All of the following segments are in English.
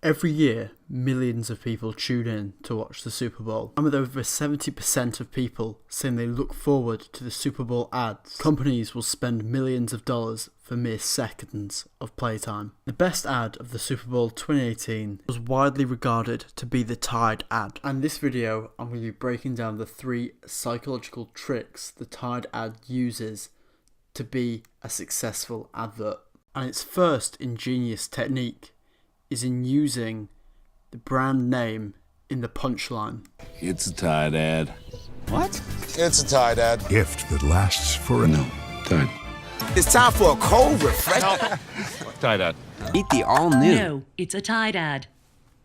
Every year, millions of people tune in to watch the Super Bowl, and with over 70% of people saying they look forward to the Super Bowl ads, companies will spend millions of dollars for mere seconds of playtime. The best ad of the Super Bowl 2018 was widely regarded to be the Tide ad, and in this video I'm going to be breaking down the 3 psychological tricks the Tide ad uses to be a successful advert. And its first ingenious technique is in using the brand name in the punchline. It's a Tide ad. What? It's a Tide ad. Gift that lasts for No, Tide. It's time for a cold refresher. Tide ad. Eat the all new. No, it's a Tide ad.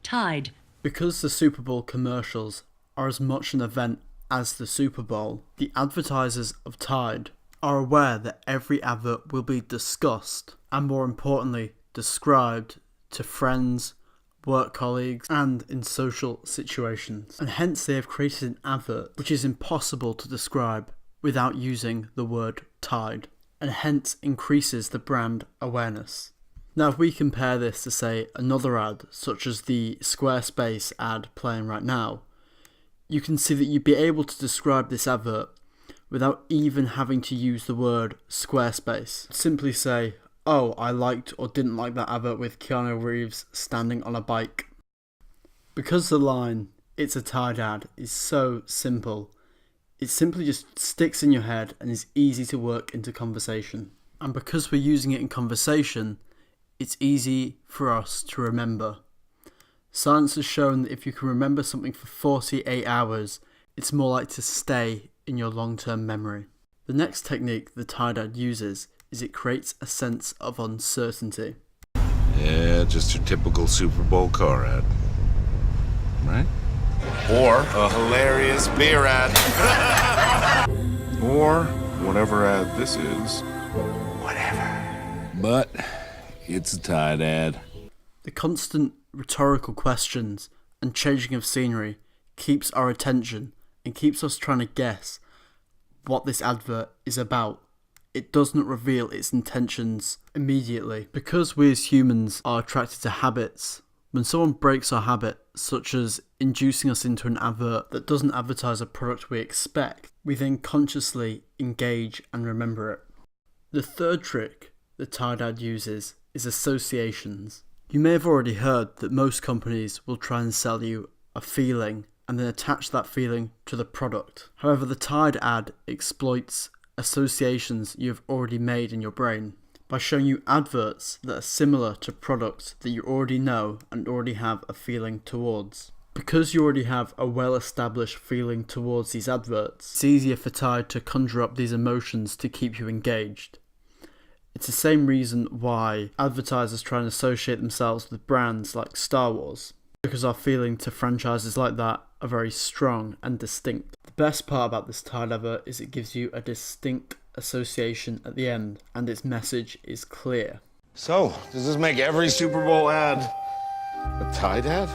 Tide. Because the Super Bowl commercials are as much an event as the Super Bowl, the advertisers of Tide are aware that every advert will be discussed and, more importantly, described to friends, work colleagues, and in social situations. And hence they have created an advert which is impossible to describe without using the word Tide, and hence increases the brand awareness. Now if we compare this to, say, another ad such as the Squarespace ad playing right now, you can see that you'd be able to describe this advert without even having to use the word Squarespace. Simply say, oh, I liked or didn't like that advert with Keanu Reeves standing on a bike. Because the line, it's a Tide ad, is so simple, it simply just sticks in your head and is easy to work into conversation. And because we're using it in conversation, it's easy for us to remember. Science has shown that if you can remember something for 48 hours, it's more likely to stay in your long-term memory. The next technique the Tide ad uses is it creates a sense of uncertainty. Yeah, just your typical Super Bowl car ad. Right? Or a hilarious beer ad. Or whatever ad this is. Whatever. But it's a Tide ad. The constant rhetorical questions and changing of scenery keeps our attention and keeps us trying to guess what this advert is about. It does not reveal its intentions immediately. Because we as humans are attracted to habits, when someone breaks our habit, such as inducing us into an advert that doesn't advertise a product we expect, we then consciously engage and remember it. The third trick the Tide ad uses is associations. You may have already heard that most companies will try and sell you a feeling and then attach that feeling to the product. However, the Tide ad exploits associations you have already made in your brain by showing you adverts that are similar to products that you already know and already have a feeling towards. Because you already have a well-established feeling towards these adverts, it's easier for Tide to conjure up these emotions to keep you engaged. It's the same reason why advertisers try and associate themselves with brands like Star Wars, because our feeling to franchises like that are very strong and distinct. The best part about this Tide advert is it gives you a distinct association at the end, and its message is clear. So, does this make every Super Bowl ad a Tide ad?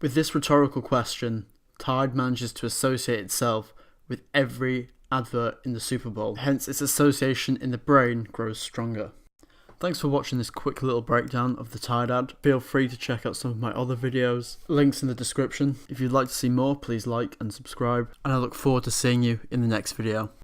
With this rhetorical question, Tide manages to associate itself with every advert in the Super Bowl, hence its association in the brain grows stronger. Thanks for watching this quick little breakdown of the Tide ad. Feel free to check out some of my other videos, links in the description. If you'd like to see more, please like and subscribe, and I look forward to seeing you in the next video.